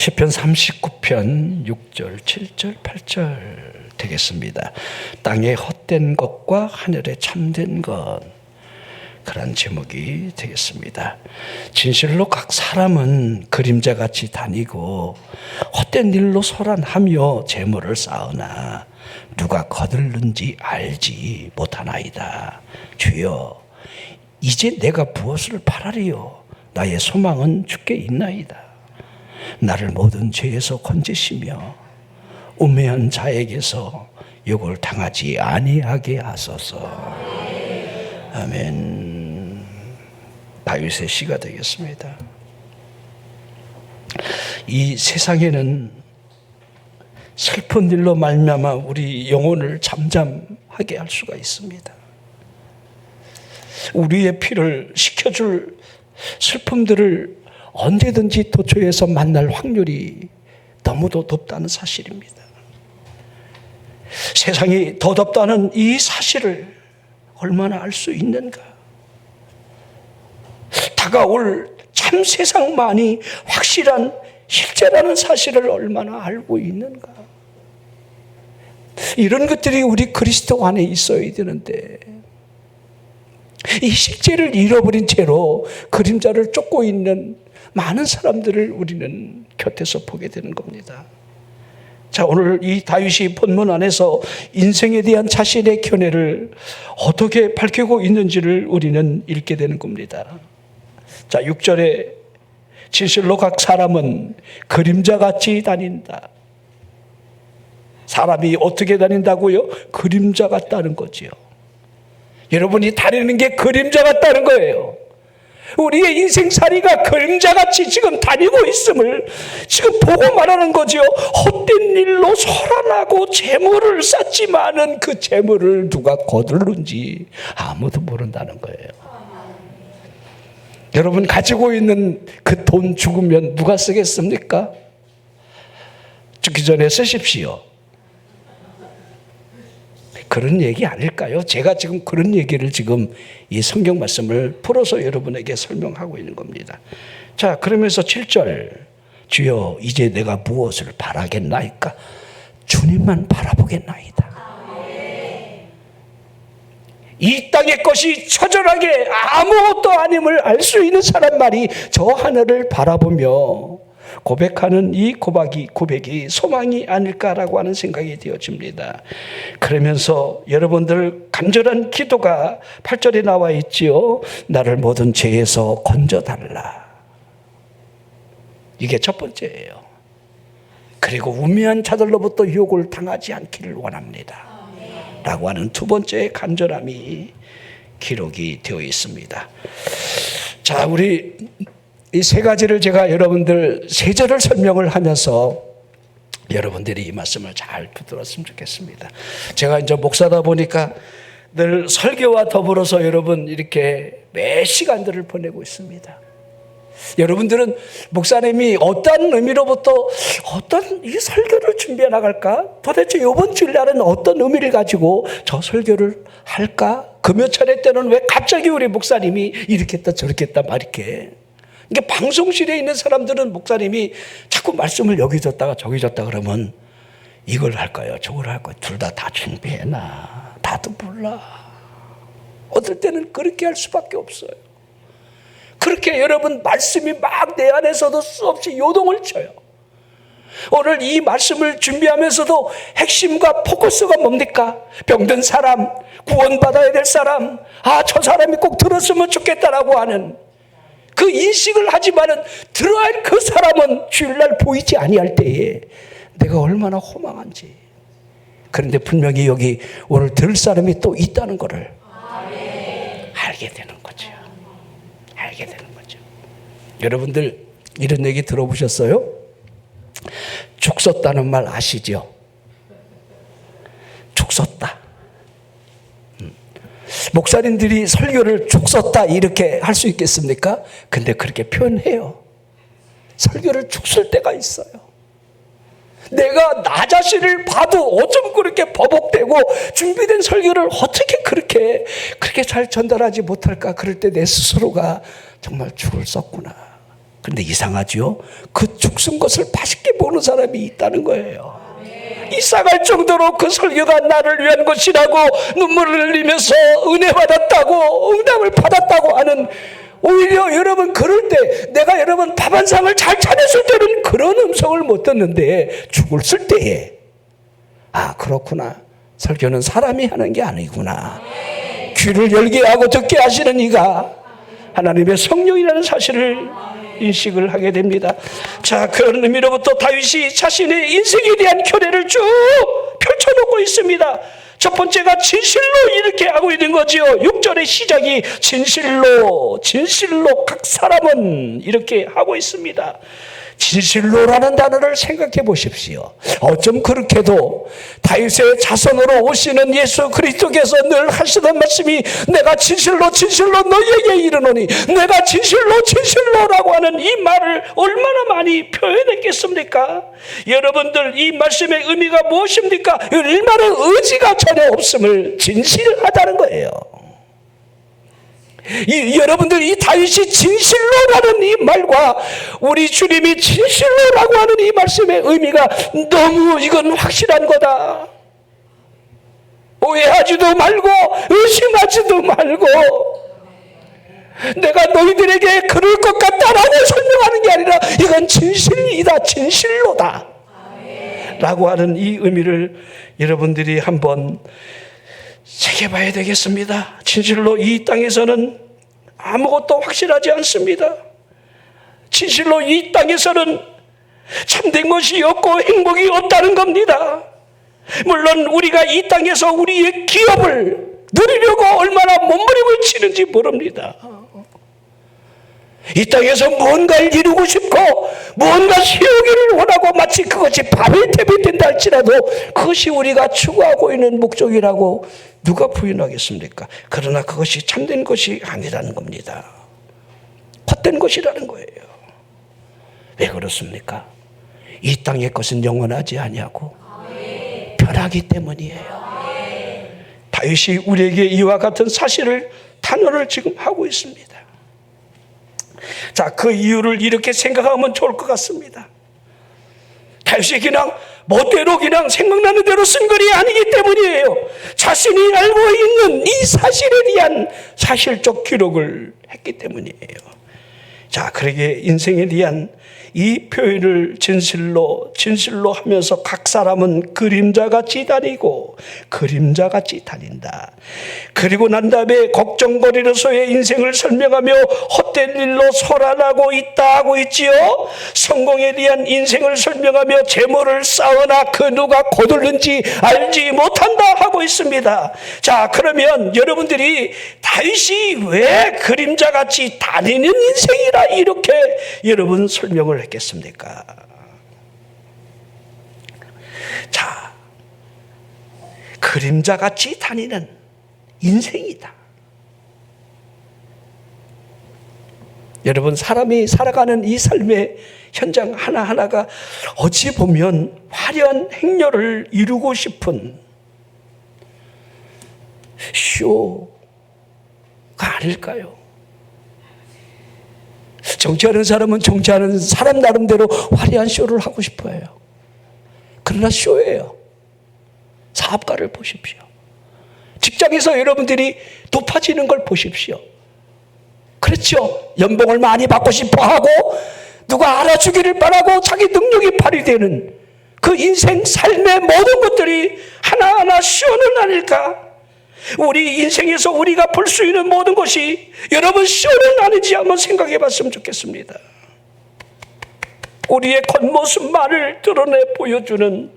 시편 39편 6절, 7절, 8절 되겠습니다. 땅의 헛된 것과 하늘에 참된 것, 그런 제목이 되겠습니다. 진실로 각 사람은 그림자같이 다니고 헛된 일로 소란하며 재물을 쌓으나 누가 거들는지 알지 못하나이다. 주여, 이제 내가 무엇을 바라리요? 나의 소망은 주께 있나이다. 나를 모든 죄에서 건지시며 우매한 자에게서 욕을 당하지 아니하게 하소서. 아멘. 다윗의 시가 되겠습니다. 이 세상에는 슬픈 일로 말미암아 우리 영혼을 잠잠하게 할 수가 있습니다. 우리의 피를 식혀줄 슬픔들을 언제든지 도처에서 만날 확률이 너무도 높다는 사실입니다. 세상이 더 덥다는 이 사실을 얼마나 알 수 있는가? 다가올 참 세상만이 확실한 실제라는 사실을 얼마나 알고 있는가? 이런 것들이 우리 그리스도 안에 있어야 되는데 이 실제를 잃어버린 채로 그림자를 쫓고 있는 많은 사람들을 우리는 곁에서 보게 되는 겁니다. 자, 오늘 이 다윗이 본문 안에서 인생에 대한 자신의 견해를 어떻게 밝히고 있는지를 우리는 읽게 되는 겁니다. 자, 6절에 진실로 각 사람은 그림자같이 다닌다. 사람이 어떻게 다닌다고요? 그림자 같다는 거지요. 여러분이 다니는 게 그림자 같다는 거예요. 우리의 인생살이가 그림자같이 지금 다니고 있음을 지금 보고 말하는 거죠. 헛된 일로 소란하고 재물을 쌓지만은 그 재물을 누가 거두는지 아무도 모른다는 거예요. 여러분 가지고 있는 그 돈 죽으면 누가 쓰겠습니까? 죽기 전에 쓰십시오. 그런 얘기 아닐까요? 제가 지금 그런 얘기를 지금 이 성경 말씀을 풀어서 여러분에게 설명하고 있는 겁니다. 자, 그러면서 7절, 주여 이제 내가 무엇을 바라겠나이까? 주님만 바라보겠나이다. 이 땅의 것이 처절하게 아무것도 아님을 알 수 있는 사람만이 저 하늘을 바라보며 고백하는 이 고백이 소망이 아닐까라고 하는 생각이 되어집니다. 그러면서 여러분들 간절한 기도가 8절에 나와 있지요. 나를 모든 죄에서 건져달라. 이게 첫 번째예요. 그리고 우매한 자들로부터 유혹을 당하지 않기를 원합니다. 라고 하는 두 번째 간절함이 기록이 되어 있습니다. 자, 우리 이 세 가지를 제가 여러분들 세 절을 설명을 하면서 여러분들이 이 말씀을 잘 붙들었으면 좋겠습니다. 제가 이제 목사다 보니까 늘 설교와 더불어서 여러분 이렇게 매 시간들을 보내고 있습니다. 여러분들은 목사님이 어떤 의미로부터 어떤 이 설교를 준비해 나갈까? 도대체 이번 주일날은 어떤 의미를 가지고 저 설교를 할까? 금요철에 때는 왜 갑자기 우리 목사님이 이렇게 했다 저렇게 했다 막 이렇게. 그러니까 방송실에 있는 사람들은 목사님이 자꾸 말씀을 여기 줬다가 저기 줬다 그러면 이걸 할까요? 저걸 할까요? 둘 다 준비해놔. 나도 몰라. 어떨 때는 그렇게 할 수밖에 없어요. 그렇게 여러분 말씀이 막 내 안에서도 수없이 요동을 쳐요. 오늘 이 말씀을 준비하면서도 핵심과 포커스가 뭡니까? 병든 사람, 구원받아야 될 사람, 저 사람이 꼭 들었으면 좋겠다라고 하는 그 인식을 하지만은 들어야 할 그 사람은 주일날 보이지 아니할 때에 내가 얼마나 허망한지. 그런데 분명히 여기 오늘 들을 사람이 또 있다는 것을 알게 되는 거죠. 알게 되는 거죠. 여러분들 이런 얘기 들어보셨어요? 죽 썼다는 말 아시죠? 죽 썼다. 목사님들이 설교를 죽 썼다 이렇게 할 수 있겠습니까? 근데 그렇게 표현해요. 설교를 죽 쓸 때가 있어요. 내가 나 자신을 봐도 어쩜 그렇게 버벅대고 준비된 설교를 어떻게 그렇게 잘 전달하지 못할까? 그럴 때 내 스스로가 정말 죽을 썼구나. 그런데 이상하죠? 그 죽순 것을 맛있게 먹는 사람이 있다는 거예요. 이상할 정도로 그 설교가 나를 위한 것이라고 눈물을 흘리면서 은혜 받았다고, 응답을 받았다고 하는, 오히려 여러분 그럴 때, 내가 여러분 밥 한 상을 잘 차렸을 때는 그런 음성을 못 듣는데, 죽었을 때에 아, 그렇구나, 설교는 사람이 하는 게 아니구나, 귀를 열게 하고 듣게 하시는 이가 하나님의 성령이라는 사실을 인식을 하게 됩니다. 자, 그런 의미로부터 다윗이 자신의 인생에 대한 견해를 쭉 펼쳐놓고 있습니다. 첫 번째가 진실로 이렇게 하고 있는 거지요. 6절의 시작이 진실로, 진실로 각 사람은 이렇게 하고 있습니다. 진실로라는 단어를 생각해 보십시오. 어쩜 그렇게도 다윗의 자손으로 오시는 예수 그리스도께서 늘 하시던 말씀이 내가 진실로 진실로 너희에게 이르노니, 내가 진실로 진실로라고 하는 이 말을 얼마나 많이 표현했겠습니까? 여러분들, 이 말씀의 의미가 무엇입니까? 일말의 의지가 전혀 없음을 진실하다는 거예요. 여러분들, 이 다윗이 진실로라는 이 말과 우리 주님이 진실로라고 하는 이 말씀의 의미가 너무, 이건 확실한 거다. 오해하지도 말고 의심하지도 말고, 내가 너희들에게 그럴 것 같다라고 설명하는 게 아니라 이건 진실이다, 진실로다 라고 하는 이 의미를 여러분들이 한번 새겨봐야 되겠습니다. 진실로 이 땅에서는 아무것도 확실하지 않습니다. 진실로 이 땅에서는 참된 것이 없고 행복이 없다는 겁니다. 물론 우리가 이 땅에서 우리의 기업을 누리려고 얼마나 몸부림을 치는지 모릅니다. 이 땅에서 무언가를 이루고 싶고 무언가 세우기를 원하고 마치 그것이 바벨탑이 된다 할지라도 그것이 우리가 추구하고 있는 목적이라고 누가 부인하겠습니까? 그러나 그것이 참된 것이 아니라는 겁니다. 헛된 것이라는 거예요. 왜 그렇습니까? 이 땅의 것은 영원하지 아니하고 변하기 때문이에요. 다윗이 우리에게 이와 같은 사실을 단언을 지금 하고 있습니다. 자, 그 이유를 이렇게 생각하면 좋을 것 같습니다. 다윗이 그냥 멋대로 그냥 생각나는 대로 쓴 글이 아니기 때문이에요. 자신이 알고 있는 이 사실에 대한 사실적 기록을 했기 때문이에요. 자, 그러게 인생에 대한 이 표현을 진실로 진실로 하면서 각 사람은 그림자같이 다니고 그림자같이 다닌다. 그리고 난 다음에 걱정거리로서의 인생을 설명하며 헛된 일로 소란하고 있다 하고 있지요. 성공에 대한 인생을 설명하며 재물을 쌓으나 그 누가 거둘는지 알지 못한다 하고 있습니다. 자, 그러면 여러분들이 다윗이 왜 그림자같이 다니는 인생이라 이렇게 여러분 설명을 했겠습니까? 자, 그림자같이 다니는 인생이다. 여러분, 사람이 살아가는 이 삶의 현장 하나하나가 어찌 보면 화려한 행렬을 이루고 싶은 쇼가 아닐까요? 정치하는 사람은 정치하는 사람 나름대로 화려한 쇼를 하고 싶어 해요. 그러나 쇼예요. 사업가를 보십시오. 직장에서 여러분들이 높아지는 걸 보십시오. 그렇죠. 연봉을 많이 받고 싶어 하고 누가 알아주기를 바라고 자기 능력이 발휘되는 그 인생 삶의 모든 것들이 하나하나 쇼는 아닐까? 우리 인생에서 우리가 볼 수 있는 모든 것이 여러분 쇼는 아닌지 한번 생각해 봤으면 좋겠습니다. 우리의 겉모습만을 드러내 보여주는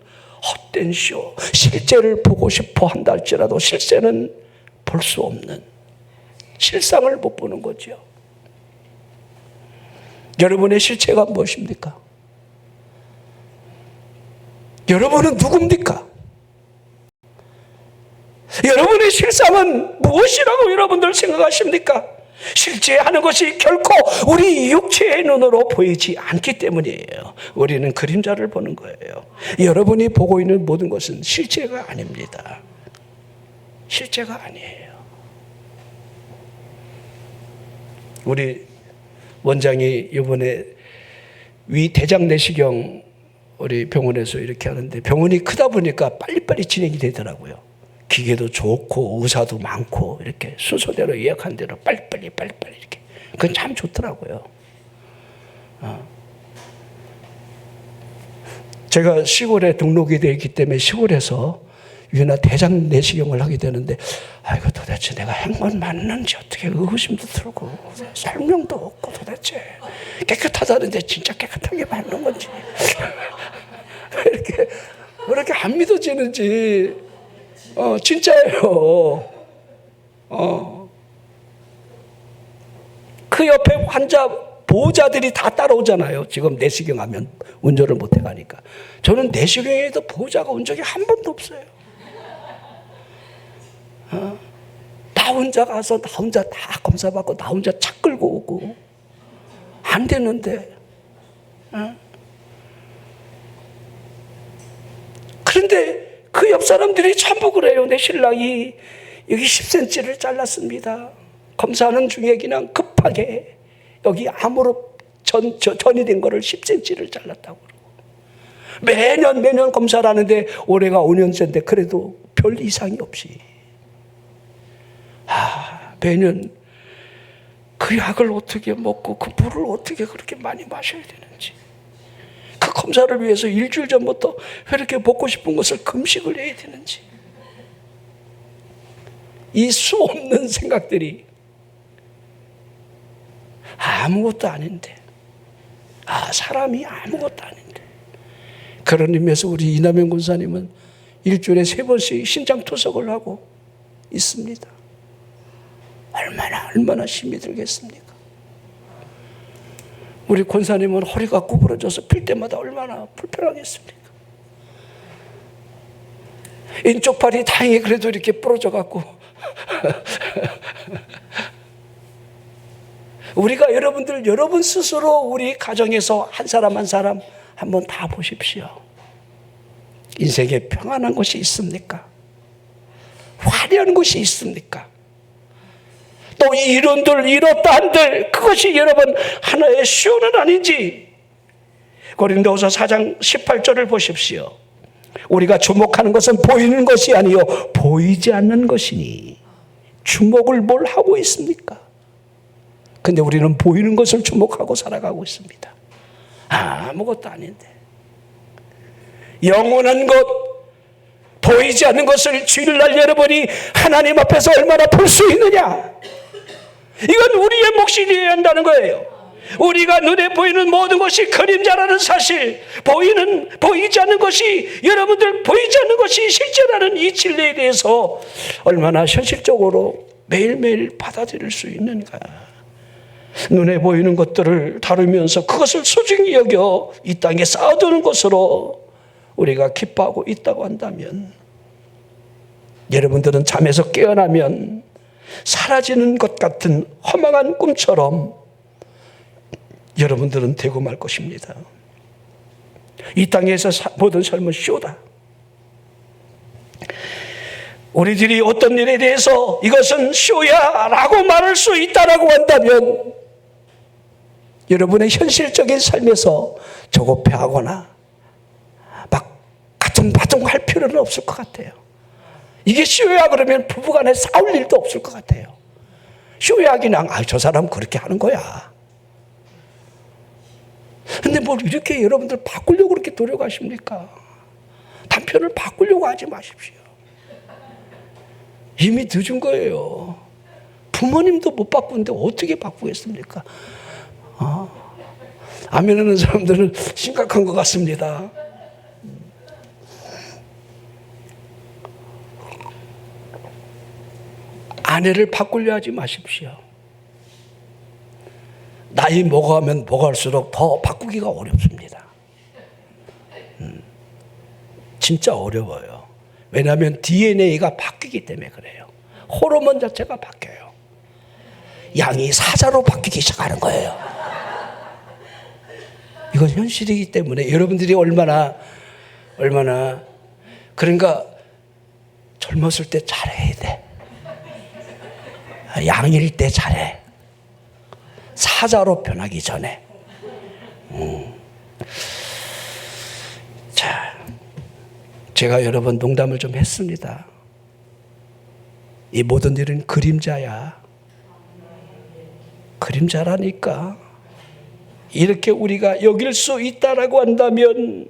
헛된 쇼, 실제를 보고 싶어 한다 할지라도 실제는 볼 수 없는, 실상을 못 보는 거죠. 여러분의 실체가 무엇입니까? 여러분은 누굽니까? 여러분의 실상은 무엇이라고 여러분들 생각하십니까? 실제 하는 것이 결코 우리 육체의 눈으로 보이지 않기 때문이에요. 우리는 그림자를 보는 거예요. 여러분이 보고 있는 모든 것은 실제가 아닙니다. 실제가 아니에요. 우리 원장이 이번에 위 대장 내시경 우리 병원에서 이렇게 하는데 병원이 크다 보니까 빨리빨리 진행이 되더라고요. 기계도 좋고 의사도 많고 이렇게 순서대로 예약한 대로 빨리빨리 이렇게. 그건 참 좋더라고요. 제가 시골에 등록이 되어 있기 때문에 시골에서 위나 대장 내시경을 하게 되는데 이거 도대체 내가 한 건 맞는지 어떻게 의구심도 들고 설명도 없고 도대체 깨끗하다는데 진짜 깨끗하게 맞는 건지 왜 이렇게 안 믿어지는지 진짜예요. 그 옆에 환자 보호자들이 다 따라오잖아요. 지금 내시경 하면 운전을 못 해가니까. 저는 내시경에도 보호자가 온 적이 한 번도 없어요. 나 혼자 가서 나 혼자 다 검사받고 나 혼자 차 끌고 오고 안 되는데. 그런데 그 옆 사람들이 전부 그래요. 내 신랑이 여기 10cm를 잘랐습니다. 검사하는 중에 그냥 급하게 여기 암으로 전이 된 거를 10cm를 잘랐다고 그러고 매년 검사를 하는데 올해가 5년째인데 그래도 별 이상이 없이 매년 그 약을 어떻게 먹고 그 물을 어떻게 그렇게 많이 마셔야 되는지 그 검사를 위해서 일주일 전부터 왜 이렇게 먹고 싶은 것을 금식을 해야 되는지 이 수 없는 생각들이 아무것도 아닌데 사람이 아무것도 아닌데 그런 의미에서 우리 이남영 권사님은 일주일에 3번씩 신장투석을 하고 있습니다. 얼마나 힘이 들겠습니까? 우리 권사님은 허리가 구부러져서 필 때마다 얼마나 불편하겠습니까? 왼쪽 팔이 다행히 그래도 이렇게 부러져 갖고 우리가 여러분 스스로 우리 가정에서 한 사람 한 사람 한번 다 보십시오. 인생에 평안한 곳이 있습니까? 화려한 곳이 있습니까? 또 이룬들 이뤘다 한들 그것이 여러분 하나의 시효는 아닌지. 고린도후서 4장 18절을 보십시오. 우리가 주목하는 것은 보이는 것이 아니요 보이지 않는 것이니 주목을 뭘 하고 있습니까? 근데 우리는 보이는 것을 주목하고 살아가고 있습니다. 아무것도 아닌데 영원한 것 보이지 않는 것을 주일날 여러분이 하나님 앞에서 얼마나 볼 수 있느냐. 이건 우리의 몫이 되어야 한다는 거예요. 우리가 눈에 보이는 모든 것이 그림자라는 사실, 보이지 않는 것이 여러분들 보이지 않는 것이 실제라는 이 진리에 대해서 얼마나 현실적으로 매일매일 받아들일 수 있는가. 눈에 보이는 것들을 다루면서 그것을 소중히 여겨 이 땅에 쌓아두는 것으로 우리가 기뻐하고 있다고 한다면 여러분들은 잠에서 깨어나면 사라지는 것 같은 허망한 꿈처럼 여러분들은 되고 말 것입니다. 이 땅에서 모든 삶은 쇼다. 우리들이 어떤 일에 대해서 이것은 쇼야 라고 말할 수 있다라고 한다면 여러분의 현실적인 삶에서 조급해하거나 막 가tum바tum할 필요는 없을 것 같아요. 이게 쇼야 그러면 부부간에 싸울 일도 없을 것 같아요. 쇼야 그냥 저 사람 그렇게 하는 거야. 근데 뭘 이렇게 여러분들 바꾸려고 그렇게 노력하십니까? 남편을 바꾸려고 하지 마십시오. 이미 늦은 거예요. 부모님도 못 바꾸는데 어떻게 바꾸겠습니까? 아멘하는 사람들은 심각한 것 같습니다. 아내를 바꾸려 하지 마십시오. 나이 먹어가면 먹을수록 더 바꾸기가 어렵습니다. 진짜 어려워요. 왜냐하면 DNA가 바뀌기 때문에 그래요. 호르몬 자체가 바뀌어요. 양이 사자로 바뀌기 시작하는 거예요. 이건 현실이기 때문에 여러분들이 얼마나 그러니까 젊었을 때 잘해야 돼. 양일 때 잘해. 사자로 변하기 전에. 제가 여러분 농담을 좀 했습니다. 이 모든 일은 그림자야. 그림자라니까. 이렇게 우리가 여길 수 있다라고 한다면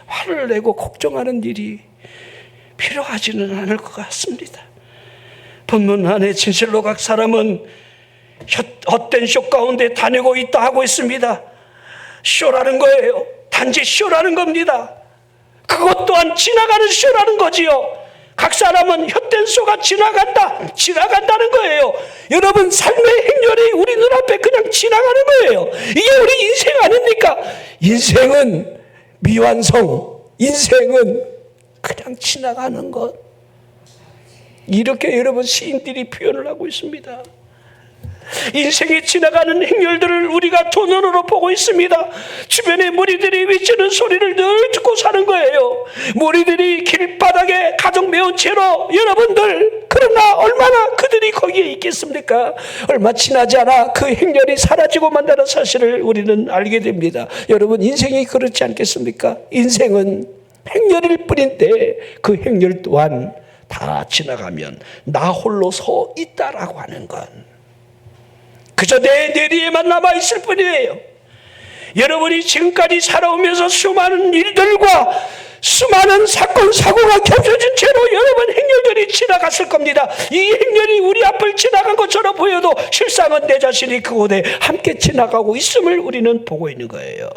화를 내고 걱정하는 일이 필요하지는 않을 것 같습니다. 본문 안에 진실로 각 사람은 헛된 쇼 가운데 다니고 있다 하고 있습니다. 쇼라는 거예요. 단지 쇼라는 겁니다. 그것 또한 지나가는 쇼라는 거지요. 각 사람은 헛된 쇼가 지나간다는 거예요. 여러분, 삶의 행렬이 우리 눈앞에 그냥 지나가는 거예요. 이게 우리 인생 아닙니까? 인생은 미완성, 인생은 그냥 지나가는 것. 이렇게 여러분 시인들이 표현을 하고 있습니다. 인생이 지나가는 행렬들을 우리가 두 눈으로 보고 있습니다. 주변에 무리들이 외치는 소리를 늘 듣고 사는 거예요. 무리들이 길바닥에 가족 메운 채로 여러분들, 그러나 얼마나 그들이 거기에 있겠습니까? 얼마 지나지 않아 그 행렬이 사라지고 만다는 사실을 우리는 알게 됩니다. 여러분, 인생이 그렇지 않겠습니까? 인생은 행렬일 뿐인데 그 행렬 또한 다 지나가면 나 홀로 서 있다라고 하는 건 그저 내 내리에만 남아있을 뿐이에요. 여러분이 지금까지 살아오면서 수많은 일들과 수많은 사건 사고가 겹쳐진 채로 여러분 행렬들이 지나갔을 겁니다. 이 행렬이 우리 앞을 지나간 것처럼 보여도 실상은 내 자신이 그곳에 함께 지나가고 있음을 우리는 보고 있는 거예요.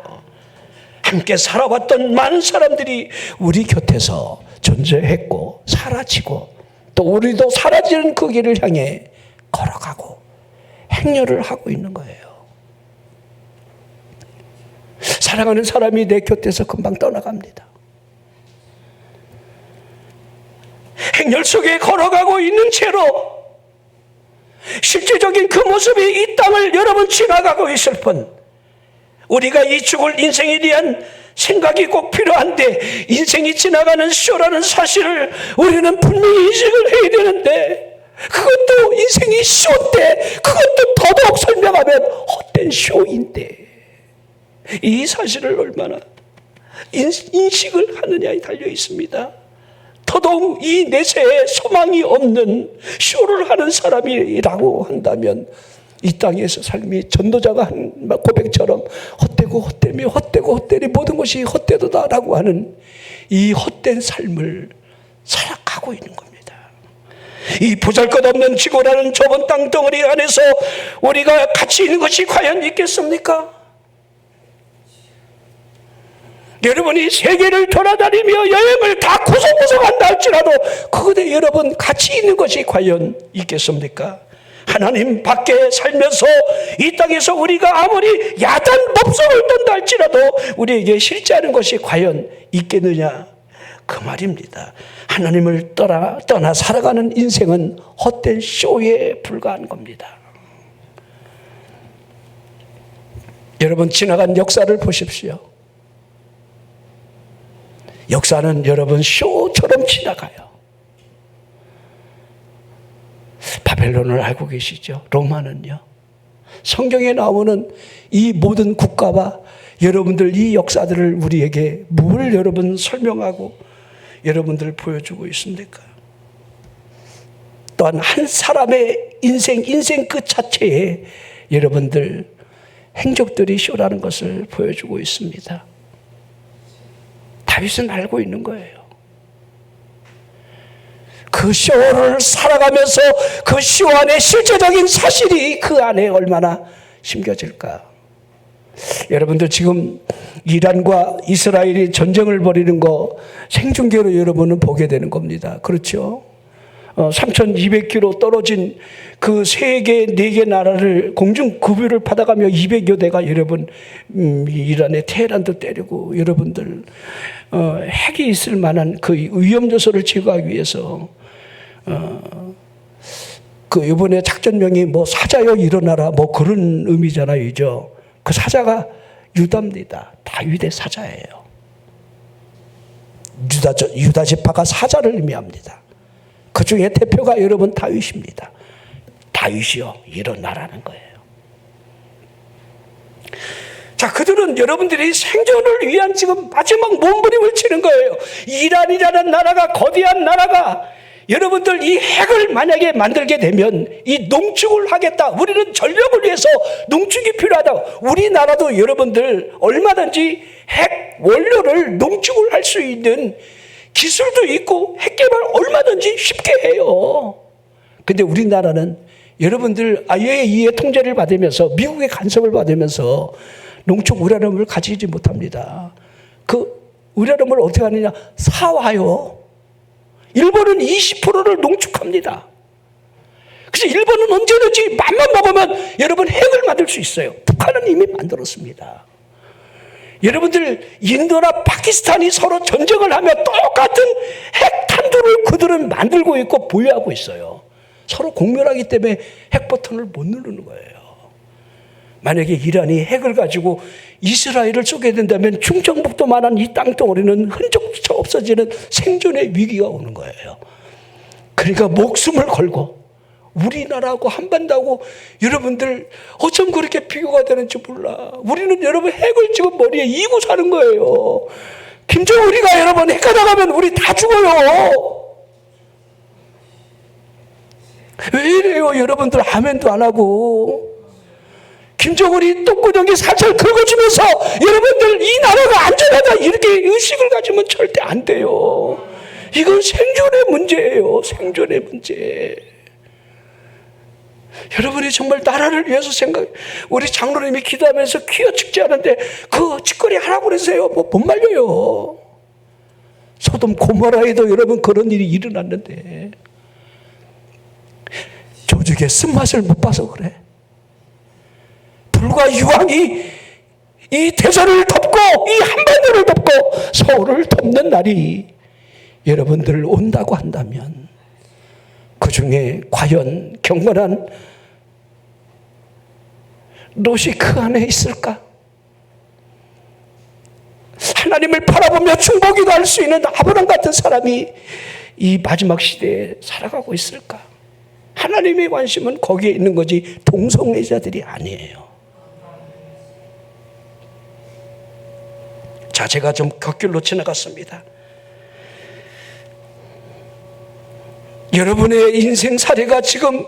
함께 살아왔던 많은 사람들이 우리 곁에서 존재했고 사라지고 또 우리도 사라지는 그 길을 향해 걸어가고 행렬을 하고 있는 거예요. 사랑하는 사람이 내 곁에서 금방 떠나갑니다. 행렬 속에 걸어가고 있는 채로 실제적인 그 모습이 이 땅을 여러분 지나가고 있을 뿐, 우리가 이 죽을 인생에 대한 생각이 꼭 필요한데 인생이 지나가는 쇼라는 사실을 우리는 분명히 인식을 해야 되는데, 그것도 인생이 쇼인데 그것도 더더욱 설명하면 헛된 쇼인데, 이 사실을 얼마나 인식을 하느냐에 달려 있습니다. 더더욱 이 내세에 소망이 없는 쇼를 하는 사람이라고 한다면 이 땅에서 삶이 전도자가 한 고백처럼 헛되고 헛되며 헛되고 헛되니 모든 것이 헛되도다라고 하는 이 헛된 삶을 살아가고 있는 겁니다. 이 보잘것없는 지구라는 좁은 땅덩어리 안에서 우리가 같이 있는 것이 과연 있겠습니까? 여러분이 세계를 돌아다니며 여행을 다 구석구석 한다 할지라도 그곳에 여러분 같이 있는 것이 과연 있겠습니까? 하나님 밖에 살면서 이 땅에서 우리가 아무리 야단 법석을 떤다 할지라도 우리에게 실제하는 것이 과연 있겠느냐, 그 말입니다. 하나님을 떠나 살아가는 인생은 헛된 쇼에 불과한 겁니다. 여러분, 지나간 역사를 보십시오. 역사는 여러분 쇼처럼 지나가요. 바벨론을 알고 계시죠? 로마는요. 성경에 나오는 이 모든 국가와 여러분들 이 역사들을 우리에게 뭘 여러분 설명하고 여러분들 보여주고 있습니까? 또한 한 사람의 인생 그 자체에 여러분들 행적들이 쇼라는 것을 보여주고 있습니다. 다윗은 알고 있는 거예요. 그 쇼를 살아가면서 그 쇼 안에 실제적인 사실이 그 안에 얼마나 심겨질까. 여러분들 지금 이란과 이스라엘이 전쟁을 벌이는 거 생중계로 여러분은 보게 되는 겁니다. 그렇죠? 3,200km 떨어진 그 세 개, 네 개 나라를 공중 급유를 받아가며 200여 대가 여러분 이란의 테헤란도 때리고 여러분들 핵이 있을 만한 그 위험 요소를 제거하기 위해서 그 이번에 작전명이 뭐 사자여 일어나라 뭐 그런 의미잖아요, 이죠. 그 사자가 유다입니다. 다윗의 사자예요. 유다 지파가 사자를 의미합니다. 그 중에 대표가 여러분 다윗입니다. 다윗이여 일어나라는 거예요. 자, 그들은 여러분들이 생존을 위한 지금 마지막 몸부림을 치는 거예요. 이란이라는 나라가, 거대한 나라가 여러분들 이 핵을 만약에 만들게 되면 이 농축을 하겠다. 우리는 전력을 위해서 농축이 필요하다. 우리나라도 여러분들 얼마든지 핵 원료를 농축을 할 수 있는 기술도 있고 핵 개발 얼마든지 쉽게 해요. 근데 우리나라는 여러분들 IAEA의 통제를 받으면서 미국의 간섭을 받으면서 농축 우라늄을 가지지 못합니다. 그 우라늄을 어떻게 하느냐? 사와요. 일본은 20%를 농축합니다. 그래서 일본은 언제든지 맘만 먹으면 여러분 핵을 만들 수 있어요. 북한은 이미 만들었습니다. 여러분들 인도나 파키스탄이 서로 전쟁을 하며 똑같은 핵탄두를 그들은 만들고 있고 보유하고 있어요. 서로 공멸하기 때문에 핵 버튼을 못 누르는 거예요. 만약에 이란이 핵을 가지고 이스라엘을 쏘게 된다면 충청북도만한 이 땅덩어리는 흔적조차 없어지는 생존의 위기가 오는 거예요. 그러니까 목숨을 걸고 우리나라하고 한반도하고 여러분들 어쩜 그렇게 비교가 되는지 몰라. 우리는 여러분 핵을 지금 머리에 이고 사는 거예요. 김정은이가 여러분 핵 가다가면 우리 다 죽어요. 왜 이래요? 여러분들 아멘도 안 하고. 김정은이 똥구녕이 살살 긁어주면서 여러분들 이 나라가 안전하다 이렇게 의식을 가지면 절대 안 돼요. 이건 생존의 문제예요. 생존의 문제. 여러분이 정말 나라를 위해서 우리 장로님이 기도하면서 퀴어 축제하는데 그 짓거리 하라고 그러세요. 못 말려요. 소돔 고모라에도 여러분 그런 일이 일어났는데 조직의 쓴맛을 못 봐서 그래. 불과 유황이 이 대전을 덮고 이 한반도를 덮고 서울을 덮는 날이 여러분들 온다고 한다면 그 중에 과연 경건한 롯이 그 안에 있을까? 하나님을 바라보며 중보기도 할 수 있는 아브람 같은 사람이 이 마지막 시대에 살아가고 있을까? 하나님의 관심은 거기에 있는 거지 동성애자들이 아니에요. 자, 제가 좀 곁길로 지나갔습니다. 여러분의 인생 사례가 지금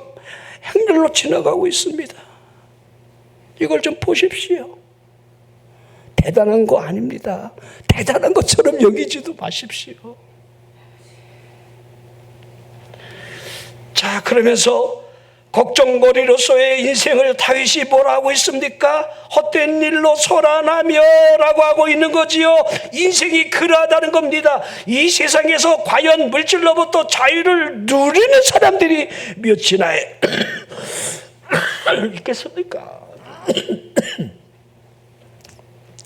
행렬로 지나가고 있습니다. 이걸 좀 보십시오. 대단한 거 아닙니다. 대단한 것처럼 여기지도 마십시오. 자, 그러면서 걱정거리로서의 인생을 다윗이 뭐라 하고 있습니까? 헛된 일로 소란하며 라고 하고 있는 거지요. 인생이 그러하다는 겁니다. 이 세상에서 과연 물질로부터 자유를 누리는 사람들이 몇이나 있겠습니까?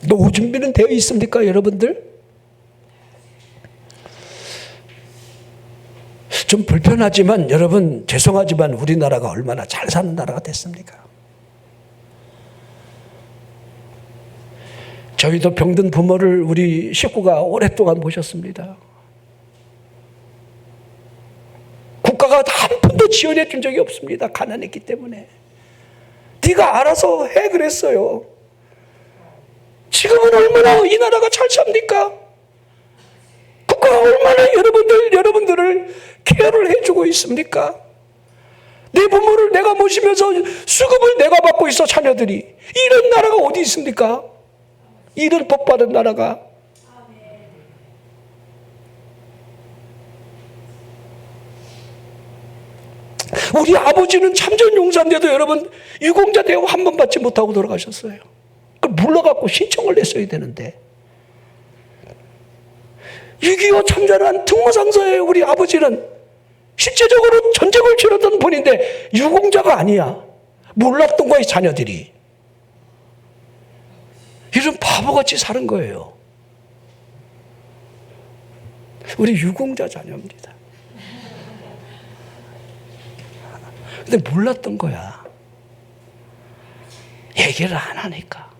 노후 준비는 되어 있습니까, 여러분들? 좀 불편하지만 여러분 죄송하지만 우리나라가 얼마나 잘 사는 나라가 됐습니까? 저희도 병든 부모를 우리 식구가 오랫동안 모셨습니다. 국가가 한 푼도 지원해 준 적이 없습니다. 가난했기 때문에. 네가 알아서 해 그랬어요. 지금은 얼마나 이 나라가 잘 삽니까? 국가가 얼마나 여러분들을 케어를 해주고 있습니까? 내 부모를 내가 모시면서 수급을 내가 받고 있어, 자녀들이. 이런 나라가 어디 있습니까? 이런 복 받은 나라가. 우리 아버지는 참전용사인데도 여러분 유공자 대우 한 번 받지 못하고 돌아가셨어요. 그걸 불러갖고 신청을 냈어야 되는데. 6.25 참전한 특무상사예요. 우리 아버지는 실제적으로 전쟁을 치렀던 분인데 유공자가 아니야. 몰랐던 거예요, 자녀들이. 이런 바보같이 사는 거예요. 우리 유공자 자녀입니다. 근데 몰랐던 거야. 얘기를 안 하니까.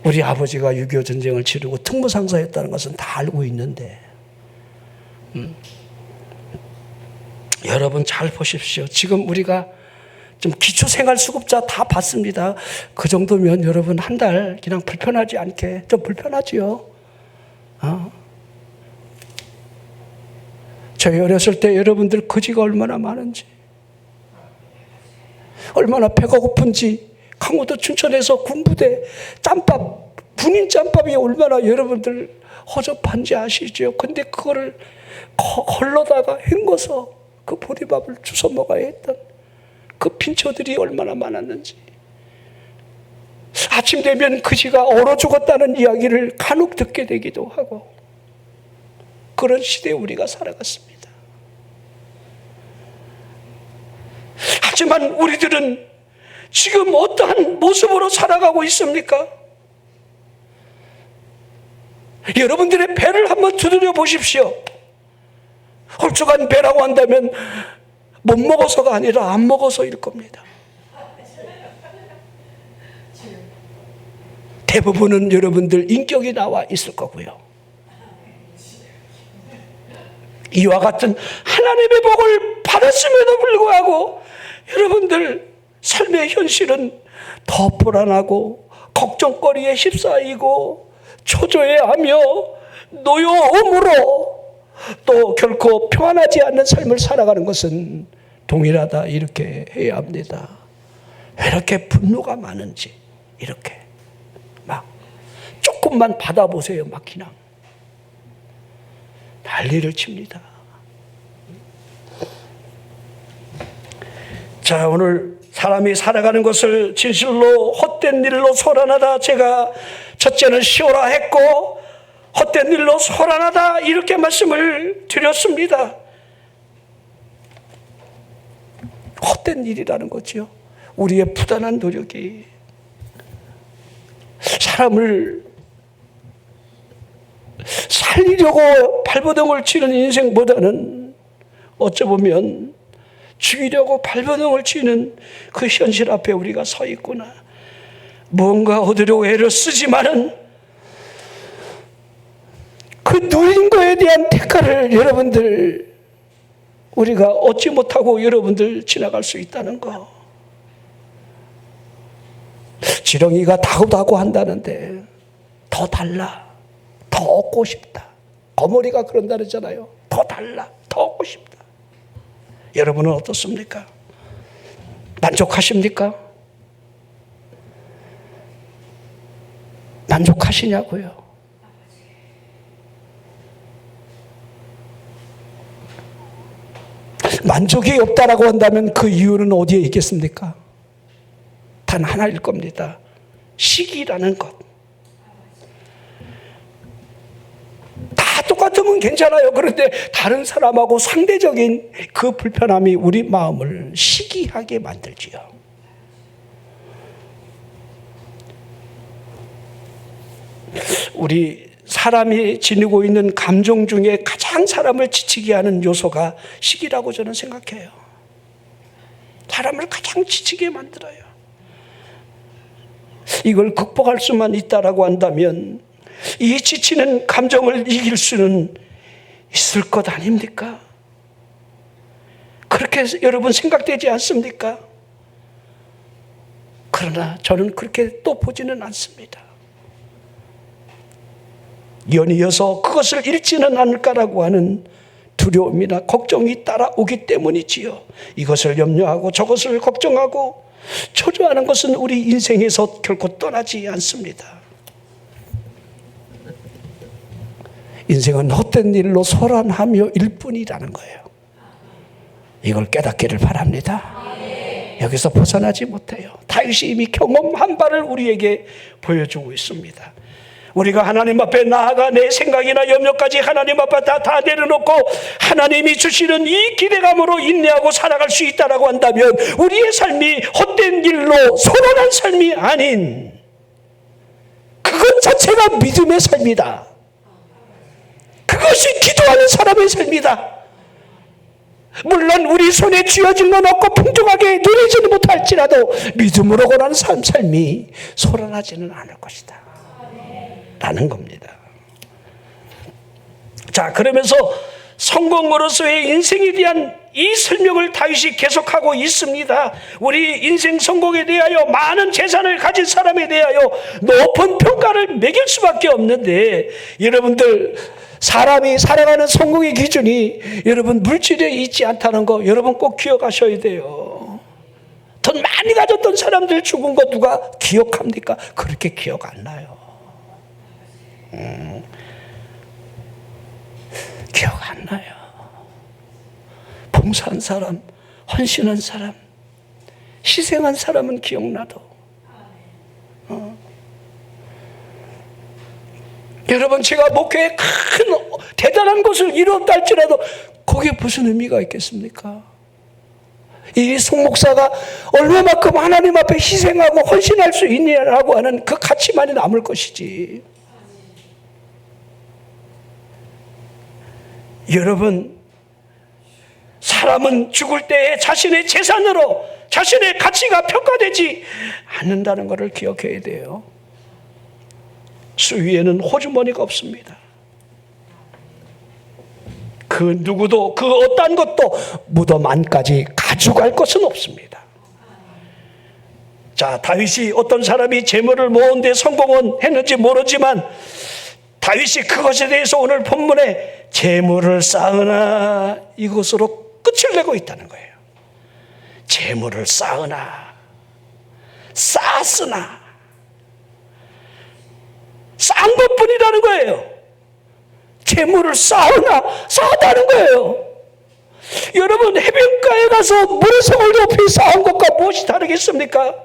우리 아버지가 6.25 전쟁을 치르고 특무상사였다는 것은 다 알고 있는데 여러분 잘 보십시오. 지금 우리가 좀 기초생활수급자 다 받습니다. 그 정도면 여러분 한 달 그냥 불편하지 않게, 좀 불편하지요. 저희 어렸을 때 여러분들 거지가 얼마나 많은지, 얼마나 배가 고픈지, 강원도 춘천에서 군부대 짬밥, 군인 짬밥이 얼마나 여러분들 허접한지 아시죠? 근데 그거를 걸러다가 헹궈서 그 보리밥을 주워 먹어야 했던 그 빈처들이 얼마나 많았는지. 아침 되면 그지가 얼어 죽었다는 이야기를 간혹 듣게 되기도 하고, 그런 시대에 우리가 살아갔습니다. 하지만 우리들은 지금 어떠한 모습으로 살아가고 있습니까? 여러분들의 배를 한번 두드려 보십시오. 홀쭉한 배라고 한다면 못 먹어서가 아니라 안 먹어서일 겁니다. 대부분은 여러분들 인격이 나와 있을 거고요. 이와 같은 하나님의 복을 받았음에도 불구하고 여러분들 삶의 현실은 더 불안하고 걱정거리에 휩싸이고 초조해하며 노여움으로 또 결코 평안하지 않는 삶을 살아가는 것은 동일하다, 이렇게 해야 합니다. 왜 이렇게 분노가 많은지, 이렇게 막 조금만 받아보세요. 막 그냥 난리를 칩니다. 자, 오늘 사람이 살아가는 것을 진실로 헛된 일로 소란하다, 제가 첫째는 쉬어라 했고 헛된 일로 소란하다, 이렇게 말씀을 드렸습니다. 헛된 일이라는 거죠. 우리의 부단한 노력이 사람을 살리려고 발버둥을 치는 인생보다는 어쩌보면 죽이려고 발버둥을 치는 그 현실 앞에 우리가 서 있구나. 무언가 얻으려고 애를 쓰지만은 그 누린 거에 대한 대가를 여러분들 우리가 얻지 못하고 여러분들 지나갈 수 있다는 거. 지렁이가 다구다구 한다는데 더 달라, 더 얻고 싶다. 거머리가 그런다 그러잖아요. 더 달라, 더 얻고 싶다. 여러분은 어떻습니까? 만족하십니까? 만족하시냐고요? 만족이 없다라고 한다면 그 이유는 어디에 있겠습니까? 단 하나일 겁니다. 시기라는 것. 다 똑같으면 괜찮아요. 그런데 다른 사람하고 상대적인 그 불편함이 우리 마음을 시기하게 만들지요. 우리 사람이 지니고 있는 감정 중에 가장 사람을 지치게 하는 요소가 시기라고 저는 생각해요. 사람을 가장 지치게 만들어요. 이걸 극복할 수만 있다라고 한다면 이 지치는 감정을 이길 수는 있을 것 아닙니까? 그렇게 여러분 생각되지 않습니까? 그러나 저는 그렇게 또 보지는 않습니다. 연이어서 그것을 잃지는 않을까라고 하는 두려움이나 걱정이 따라오기 때문이지요. 이것을 염려하고 저것을 걱정하고 초조하는 것은 우리 인생에서 결코 떠나지 않습니다. 인생은 헛된 일로 소란하며 일뿐이라는 거예요. 이걸 깨닫기를 바랍니다. 여기서 벗어나지 못해요. 다윗이 이미 경험한 바를 우리에게 보여주고 있습니다. 우리가 하나님 앞에 나아가 내 생각이나 염려까지 하나님 앞에 다 내려놓고 하나님이 주시는 이 기대감으로 인내하고 살아갈 수 있다라고 한다면 우리의 삶이 헛된 길로 소란한 삶이 아닌 그것 자체가 믿음의 삶이다. 그것이 기도하는 사람의 삶이다. 물론 우리 손에 쥐어진 건 없고 풍족하게 누리지는 못할지라도 믿음으로 권하는 삶이 소란하지는 않을 것이다 라는 겁니다. 자, 그러면서 성공으로서의 인생에 대한 이 설명을 다윗이 계속하고 있습니다. 우리 인생 성공에 대하여 많은 재산을 가진 사람에 대하여 높은 평가를 매길 수밖에 없는데, 여러분들 사람이 살아가는 성공의 기준이 여러분 물질에 있지 않다는 거 여러분 꼭 기억하셔야 돼요. 돈 많이 가졌던 사람들 죽은 거 누가 기억합니까? 그렇게 기억 안 나요. 기억 안 나요. 봉사한 사람, 헌신한 사람, 희생한 사람은 기억나도. 여러분, 제가 목회에 큰 대단한 것을 이뤘다 할지라도 거기에 무슨 의미가 있겠습니까? 이 송 목사가 얼마만큼 하나님 앞에 희생하고 헌신할 수 있냐라고 하는 그 가치만이 남을 것이지. 여러분, 사람은 죽을 때에 자신의 재산으로 자신의 가치가 평가되지 않는다는 것을 기억해야 돼요. 수위에는 호주머니가 없습니다. 그 누구도 그 어떤 것도 무덤 안까지 가져갈 것은 없습니다. 자, 다윗이 어떤 사람이 재물을 모은 데 성공은 했는지 모르지만 다윗이 그것에 대해서 오늘 본문에 재물을 쌓으나 이것으로 끝을 내고 있다는 거예요. 재물을 쌓으나, 쌓았으나, 쌓은 것뿐이라는 거예요. 재물을 쌓으나 쌓았다는 거예요. 여러분, 해변가에 가서 모래성을 높이 쌓은 것과 무엇이 다르겠습니까?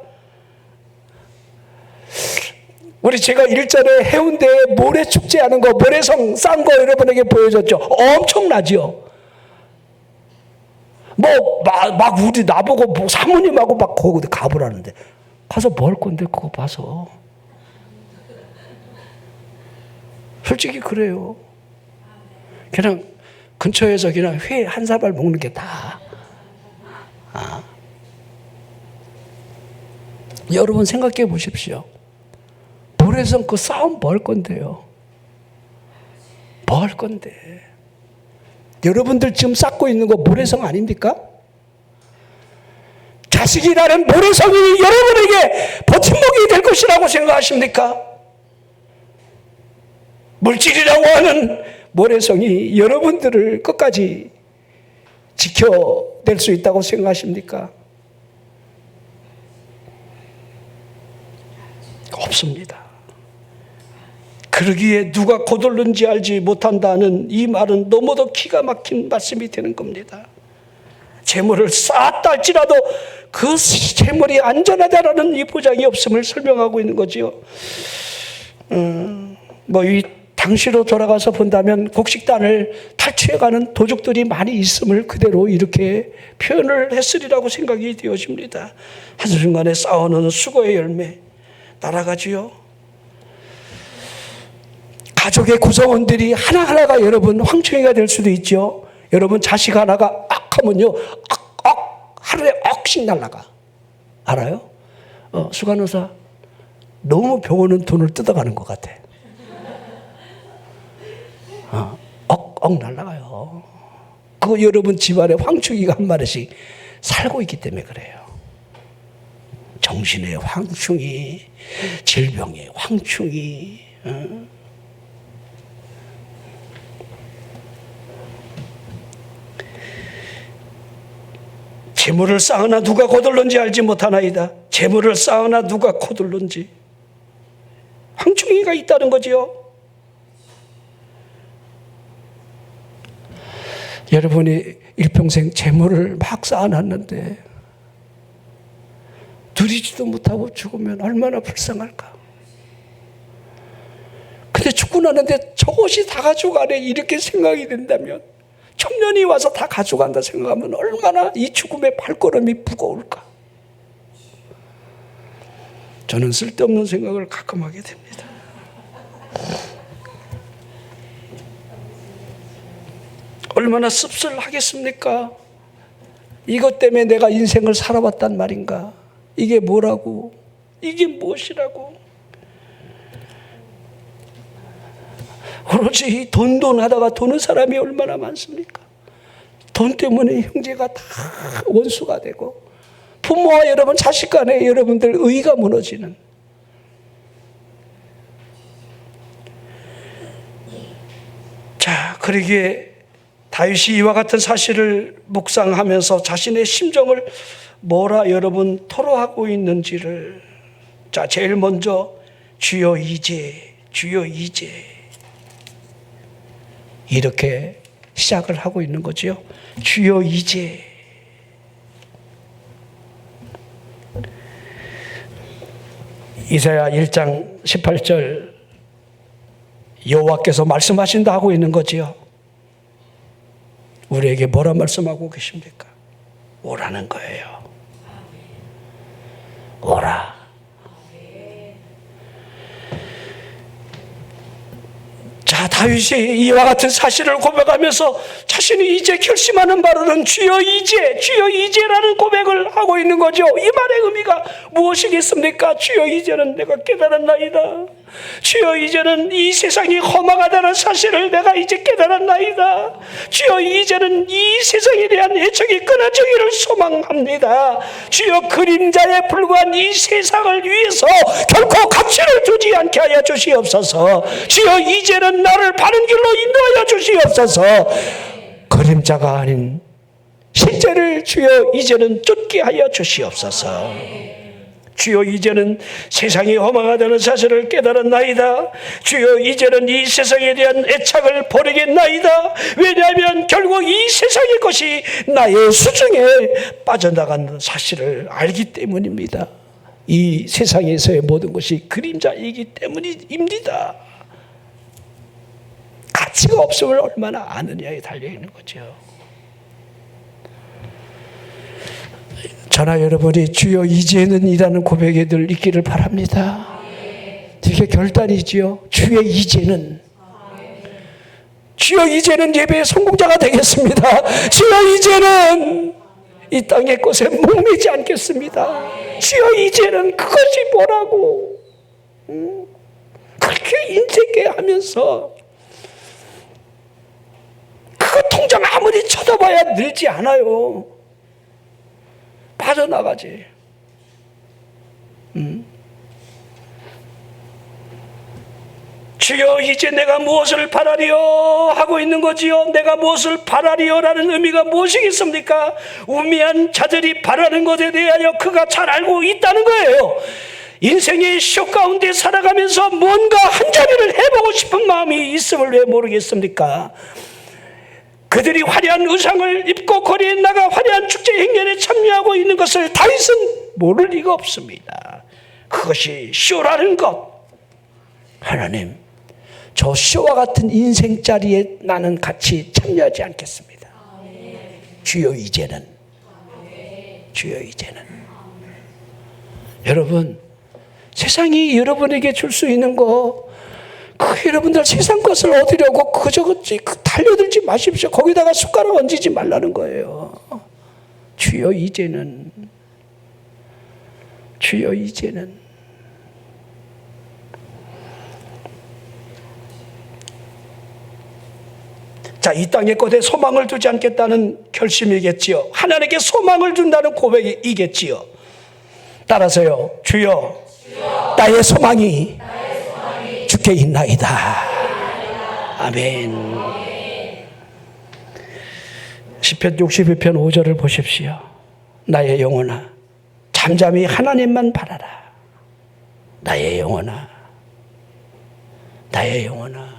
우리 제가 일전에 해운대에 모래축제 하는 거, 모래성 싼 거 여러분에게 보여줬죠. 엄청나죠. 막 우리 나보고 사모님하고 막 거기 가보라는데, 가서 뭐 할 건데 그거 봐서. 솔직히 그래요. 그냥 근처에서 그냥 회 한 사발 먹는 게 다. 여러분 생각해 보십시오. 모래성 그 싸움 뭐 할 건데요? 뭐 할 건데? 여러분들 지금 쌓고 있는 거 모래성 아닙니까? 자식이라는 모래성이 여러분에게 버팀목이 될 것이라고 생각하십니까? 물질이라고 하는 모래성이 여러분들을 끝까지 지켜낼 수 있다고 생각하십니까? 없습니다. 그러기에 누가 거둘는지 알지 못한다는 이 말은 너무도 기가 막힌 말씀이 되는 겁니다. 재물을 쌓았다 할지라도 그 재물이 안전하다라는 이 보장이 없음을 설명하고 있는 거지요. 이 당시로 돌아가서 본다면 곡식단을 탈취해가는 도둑들이 많이 있음을 그대로 이렇게 표현을 했으리라고 생각이 되어집니다. 한순간에 쌓아놓은 수고의 열매 날아가지요. 가족의 구성원들이 하나하나가 여러분 황충이가 될 수도 있죠. 여러분 자식 하나가 하면요, 하루에 억씩 날아가. 알아요? 수간호사 너무 병원은 돈을 뜯어가는 것 같아. 날아가요. 그거 여러분 집안에 황충이가 한 마리씩 살고 있기 때문에 그래요. 정신의 황충이, 질병의 황충이. 재물을 쌓으나 누가 거둘는지 알지 못하나이다. 재물을 쌓으나 누가 거둘는지. 황충이가 있다는 거지요. 여러분이 일평생 재물을 막 쌓아놨는데 누리지도 못하고 죽으면 얼마나 불쌍할까. 근데 죽고 나는데 저것이 다 가져가네 이렇게 생각이 된다면, 청년이 와서 다 가져간다 생각하면 얼마나 이 죽음의 발걸음이 무거울까. 저는 쓸데없는 생각을 가끔 하게 됩니다. 얼마나 씁쓸하겠습니까? 이것 때문에 내가 인생을 살아봤단 말인가? 이게 뭐라고? 이게 무엇이라고? 오로지 돈 하다가 도는 사람이 얼마나 많습니까? 돈 때문에 형제가 다 원수가 되고, 부모와 여러분 자식 간에 여러분들 의가 무너지는, 자, 그러기에 다윗이 이와 같은 사실을 묵상하면서 자신의 심정을 뭐라 여러분 토로하고 있는지를, 자, 제일 먼저 주여 이제, 주여 이제, 이렇게 시작을 하고 있는 거지요. 주여 이제. 이사야 1장 18절, 여호와께서 말씀하신다 하고 있는 거지요. 우리에게 뭐라 말씀하고 계십니까? 오라는 거예요. 오라. 자, 다윗이 이와 같은 사실을 고백하면서 자신이 이제 결심하는 바로는 주여 이제, 주여 이제라는 고백을 하고 있는 거죠. 이 말의 의미가 무엇이겠습니까? 주여 이제는 내가 깨달았나이다. 주여 이제는 이 세상이 험악하다는 사실을 내가 이제 깨달았나이다. 주여 이제는 이 세상에 대한 애착이 끊어지기를 소망합니다. 주여 그림자에 불과한 이 세상을 위해서 결코 가치를 두지 않게 하여 주시옵소서. 주여 이제는 나를 바른 길로 인도하여 주시옵소서. 그림자가 아닌 실제를 주여 이제는 쫓게 하여 주시옵소서. 주여 이제는 세상이 허망하다는 사실을 깨달았나이다. 주여 이제는 이 세상에 대한 애착을 버리겠나이다. 왜냐하면 결국 이 세상의 것이 나의 수중에 빠져나가는 사실을 알기 때문입니다. 이 세상에서의 모든 것이 그림자이기 때문입니다. 가치가 없음을 얼마나 아느냐에 달려있는 거죠. 저나 여러분이 주여 이제는 이라는 고백에 늘 있기를 바랍니다. 되게 결단이지요. 주여 이제는, 주여 이제는 예배의 성공자가 되겠습니다. 주여 이제는 이 땅의 것에 목매지 않겠습니다. 주여 이제는 그것이 뭐라고 그렇게 인색해 하면서 그거 통장 아무리 쳐다봐야 늘지 않아요. 빠져나가지. 주여 이제 내가 무엇을 바라리요 하고 있는 거지요. 내가 무엇을 바라리요라는 의미가 무엇이겠습니까? 우매한 자들이 바라는 것에 대하여 그가 잘 알고 있다는 거예요. 인생의 시험 가운데 살아가면서 뭔가 한 자리를 해보고 싶은 마음이 있음을 왜 모르겠습니까? 그들이 화려한 의상을 입고 거리에 나가 화려한 축제 행렬에 참여하고 있는 것을 다윗은 모를 리가 없습니다. 그것이 쇼라는 것. 하나님, 저 쇼와 같은 인생자리에 나는 같이 참여하지 않겠습니다. 주여 이제는, 주여 이제는. 여러분, 세상이 여러분에게 줄 수 있는 거, 여러분들 세상 것을 얻으려고 그저것지 달려들지 마십시오. 거기다가 숟가락 얹지 말라는 거예요. 주여 이제는, 주여 이제는. 자, 이 땅의 것에 소망을 두지 않겠다는 결심이겠지요. 하나님께 소망을 준다는 고백이겠지요. 따라서요, 주여, 나의 소망이 주께 있나이다. 아멘. 시편 61편 5절을 보십시오. 나의 영혼아, 잠잠히 하나님만 바라라. 나의 영혼아, 나의 영혼아,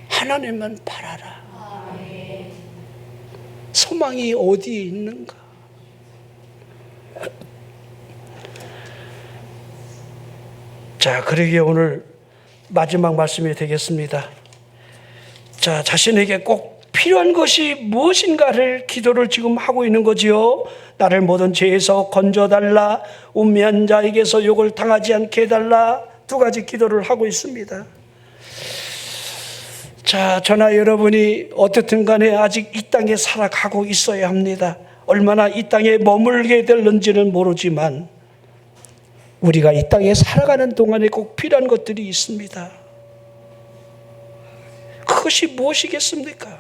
하나님만 바라라. 소망이 어디에 있는가? 자, 그러기에 오늘 마지막 말씀이 되겠습니다. 자, 자신에게 꼭 필요한 것이 무엇인가를 기도를 지금 하고 있는 거지요. 나를 모든 죄에서 건져달라, 운미한 자에게서 욕을 당하지 않게 해달라, 두 가지 기도를 하고 있습니다. 자, 저나 여러분이 어떻든 간에 아직 이 땅에 살아가고 있어야 합니다. 얼마나 이 땅에 머물게 될는지는 모르지만 우리가 이 땅에 살아가는 동안에 꼭 필요한 것들이 있습니다. 그것이 무엇이겠습니까?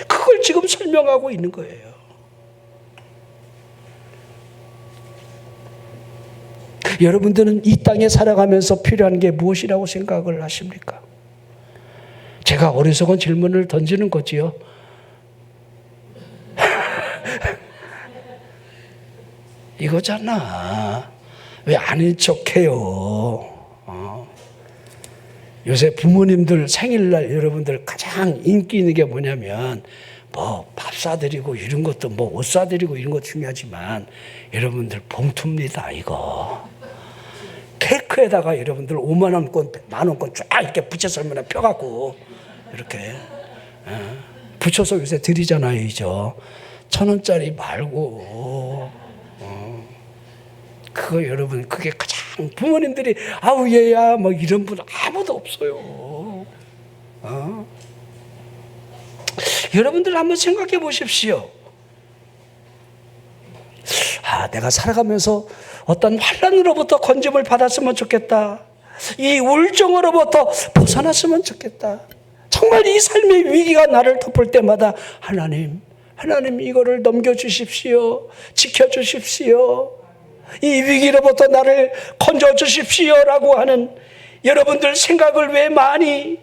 그걸 지금 설명하고 있는 거예요. 여러분들은 이 땅에 살아가면서 필요한 게 무엇이라고 생각을 하십니까? 제가 어리석은 질문을 던지는 거지요. 이거잖아. 왜 아닌 척해요? 요새 부모님들 생일날 여러분들 가장 인기 있는 게 뭐냐면 뭐 밥 사드리고 이런 것도 뭐 옷 사드리고 이런 거 중요하지만 여러분들 봉투입니다. 이거 케이크에다가 여러분들 5만 원권, 만 원권 쫙 이렇게 붙여서 얼마나 펴갖고 이렇게 붙여서 요새 드리잖아요. 이죠. 1,000원짜리 말고 그거 여러분 그게 가장 부모님들이 아우 얘야 뭐 이런 분 아무도 없어요. 여러분들 한번 생각해 보십시오. 내가 살아가면서 어떤 환난으로부터 건짐을 받았으면 좋겠다. 이 우울증으로부터 벗어났으면 좋겠다. 정말 이 삶의 위기가 나를 덮을 때마다 하나님 이거를 넘겨주십시오. 지켜주십시오. 이 위기로부터 나를 건져주십시오라고 하는 여러분들 생각을 왜 많이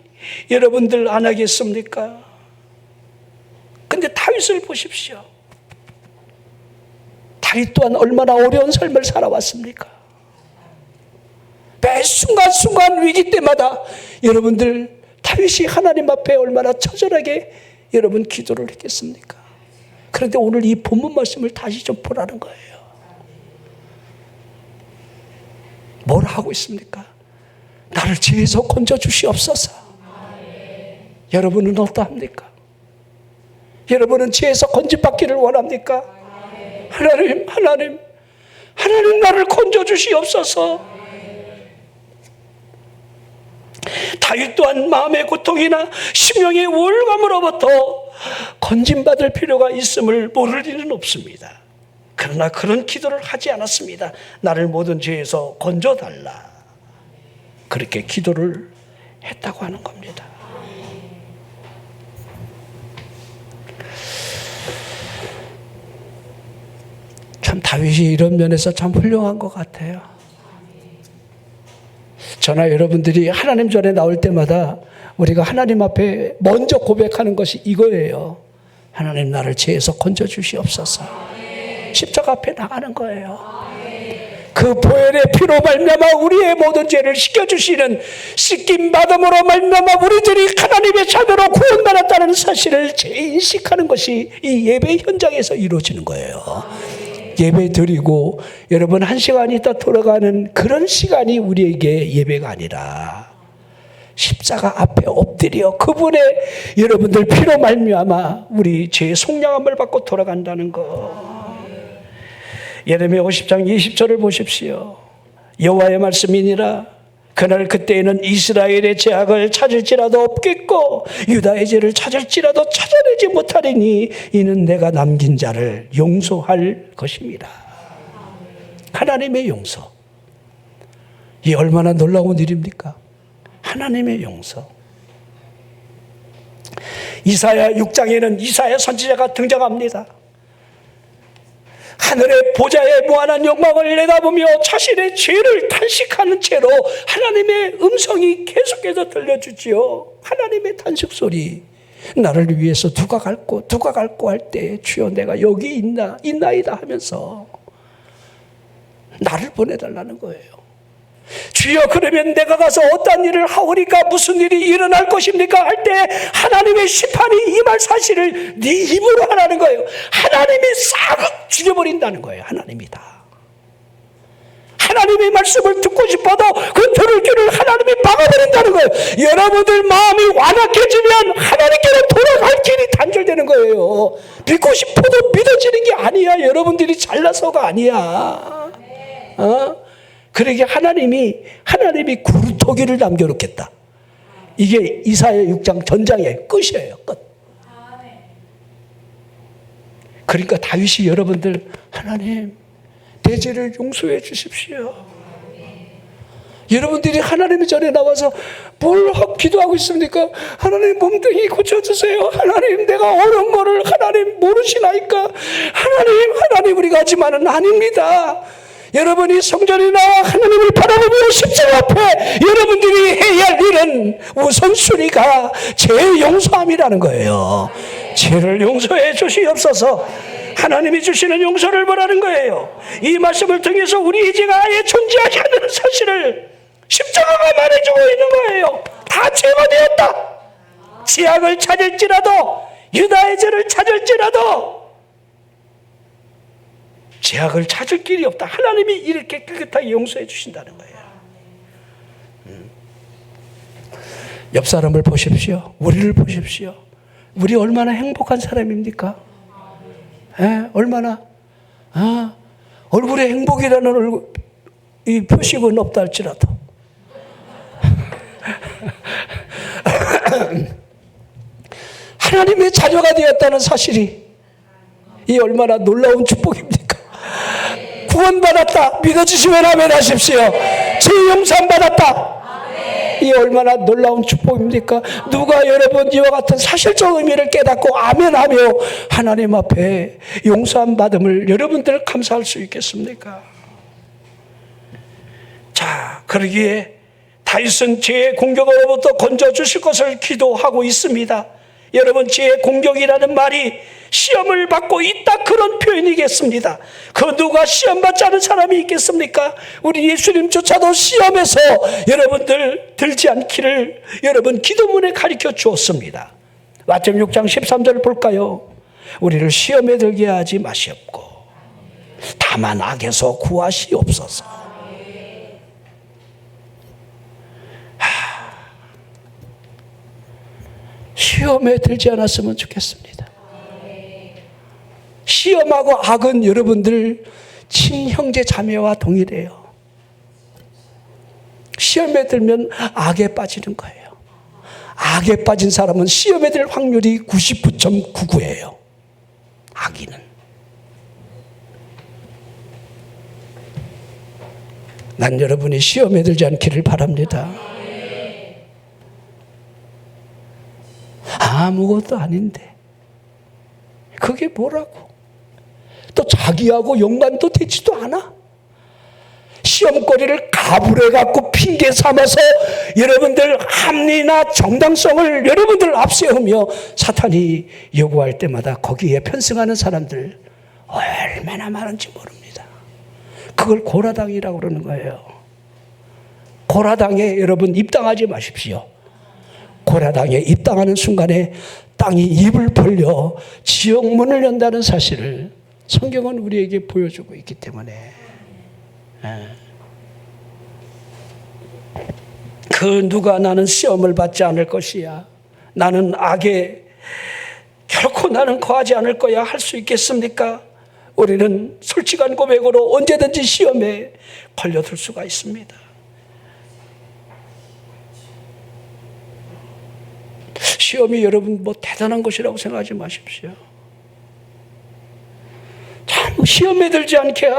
여러분들 안 하겠습니까? 근데 다윗을 보십시오. 다윗 또한 얼마나 어려운 삶을 살아왔습니까? 매 순간순간 위기 때마다 여러분들 다윗이 하나님 앞에 얼마나 처절하게 여러분 기도를 했겠습니까? 그런데 오늘 이 본문 말씀을 다시 좀 보라는 거예요. 뭘 하고 있습니까? 나를 죄에서 건져주시옵소서. 여러분은 어떠합니까? 여러분은 죄에서 건짐받기를 원합니까? 하나님 나를 건져주시옵소서. 다윗 또한 마음의 고통이나 심령의 우울감으로부터 건짐받을 필요가 있음을 모를 리는 없습니다. 그러나 그런 기도를 하지 않았습니다. 나를 모든 죄에서 건져달라. 그렇게 기도를 했다고 하는 겁니다. 참 다윗이 이런 면에서 참 훌륭한 것 같아요. 저나 여러분들이 하나님 전에 나올 때마다 우리가 하나님 앞에 먼저 고백하는 것이 이거예요. 하나님 나를 죄에서 건져주시옵소서. 십자가 앞에 나가는 거예요. 그 보혈의 피로 말미암아 우리의 모든 죄를 씻겨주시는 씻김 받음으로 말미암아 우리들이 하나님의 자녀로 구원받았다는 사실을 재인식하는 것이 이 예배 현장에서 이루어지는 거예요. 예배 드리고 여러분 1시간 있다 돌아가는 그런 시간이 우리에게 예배가 아니라 십자가 앞에 엎드려 그분의 여러분들 피로 말미암아 우리 죄의 속량함을 받고 돌아간다는 것. 예레미야 50장 20절을 보십시오. 여호와의 말씀이니라. 그날 그때에는 이스라엘의 죄악을 찾을지라도 없겠고 유다의 죄를 찾을지라도 찾아내지 못하리니 이는 내가 남긴 자를 용서할 것입니다. 하나님의 용서. 이 얼마나 놀라운 일입니까? 하나님의 용서. 이사야 6장에는 이사야 선지자가 등장합니다. 하늘의 보좌의 무한한 영광을 내다보며 자신의 죄를 탄식하는 채로 하나님의 음성이 계속해서 들려주지요. 하나님의 탄식 소리. 나를 위해서 누가 갈고 할 때 주여 내가 여기 있나이다 하면서 나를 보내달라는 거예요. 주여 그러면 내가 가서 어떤 일을 하오리까 무슨 일이 일어날 것입니까 할 때 하나님의 심판이 임할 사실을 네 입으로 하라는 거예요. 하나님이 싹 죽여버린다는 거예요. 하나님이 다. 하나님의 말씀을 듣고 싶어도 그 들을 귀를 하나님이 막아버린다는 거예요. 여러분들 마음이 완악해지면 하나님께로 돌아갈 길이 단절되는 거예요. 믿고 싶어도 믿어지는 게 아니야. 여러분들이 잘나서가 아니야. 그러게 하나님이 구루토기를 남겨놓겠다. 이게 이사야 6장 전장의 끝이에요. 끝. 그러니까 다윗이 여러분들 하나님 내 죄를 용서해 주십시오. 여러분들이 하나님의 전에 나와서 뭘 기도하고 있습니까? 하나님 몸뚱이 고쳐주세요. 하나님 내가 옳은 거를 하나님 모르시나이까? 하나님 우리가 하지만은 아닙니다. 여러분이 성전에 나와 하나님을 바라보며 십자가 앞에 여러분들이 해야 할 일은 우선순위가 죄 용서함이라는 거예요. 죄를 용서해 주시옵소서. 하나님이 주시는 용서를 바라는 거예요. 이 말씀을 통해서 우리 죄가 아예 존재하지 않는 사실을 십자가가 말해주고 있는 거예요. 다 죄가 되었다. 지약을 찾을지라도, 유다의 죄를 찾을지라도 죄악을 찾을 길이 없다. 하나님이 이렇게 깨끗하게 용서해 주신다는 거예요. 옆 사람을 보십시오. 우리를 보십시오. 우리 얼마나 행복한 사람입니까? 얼마나 얼굴에 행복이라는 이 표식은 없다 할지라도 하나님의 자녀가 되었다는 사실이 이 얼마나 놀라운 축복입니까? 구원받았다 믿어주시면 아멘 하십시오. 죄 용서 받았다. 이 얼마나 놀라운 축복입니까? 누가 여러분 이와 같은 사실적 의미를 깨닫고 아멘하며 하나님 앞에 용서함 받음을 여러분들 감사할 수 있겠습니까? 자, 그러기에 다윗은 죄의 공격으로부터 건져주실 것을 기도하고 있습니다. 여러분, 죄의 공격이라는 말이 시험을 받고 있다 그런 표현이겠습니다. 그 누가 시험 받지 않은 사람이 있겠습니까? 우리 예수님조차도 시험에서 여러분들 들지 않기를 여러분 기도문에 가르쳐 주었습니다. 마태복음 6장 13절 볼까요? 우리를 시험에 들게 하지 마시옵고 다만 악에서 구하시옵소서. 시험에 들지 않았으면 좋겠습니다. 시험하고 악은 여러분들 친형제 자매와 동일해요. 시험에 들면 악에 빠지는 거예요. 악에 빠진 사람은 시험에 들 확률이 99.99예요. 악인은. 난 여러분이 시험에 들지 않기를 바랍니다. 아무것도 아닌데 그게 뭐라고? 또 자기하고 연관도 되지도 않아. 시험거리를 가불해갖고 핑계 삼아서 여러분들 합리나 정당성을 여러분들 앞세우며 사탄이 요구할 때마다 거기에 편승하는 사람들 얼마나 많은지 모릅니다. 그걸 고라당이라고 그러는 거예요. 고라당에 여러분 입당하지 마십시오. 고라당에 입당하는 순간에 땅이 입을 벌려 지옥문을 연다는 사실을 성경은 우리에게 보여주고 있기 때문에 그 누가 나는 시험을 받지 않을 것이야, 나는 악에 결코 나는 거하지 않을 거야 할 수 있겠습니까? 우리는 솔직한 고백으로 언제든지 시험에 걸려들 수가 있습니다. 시험이 여러분 뭐 대단한 것이라고 생각하지 마십시오. 참 시험에 들지 않게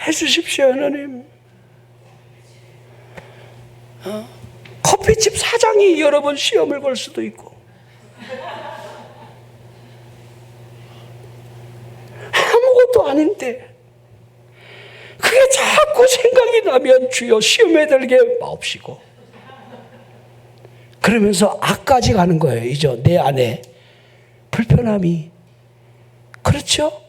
해주십시오 하나님. 커피집 사장이 여러 번 시험을 걸 수도 있고 아무것도 아닌데 그게 자꾸 생각이 나면 주여 시험에 들게 마옵시고 그러면서 악까지 가는 거예요. 이제 내 안에 불편함이, 그렇죠?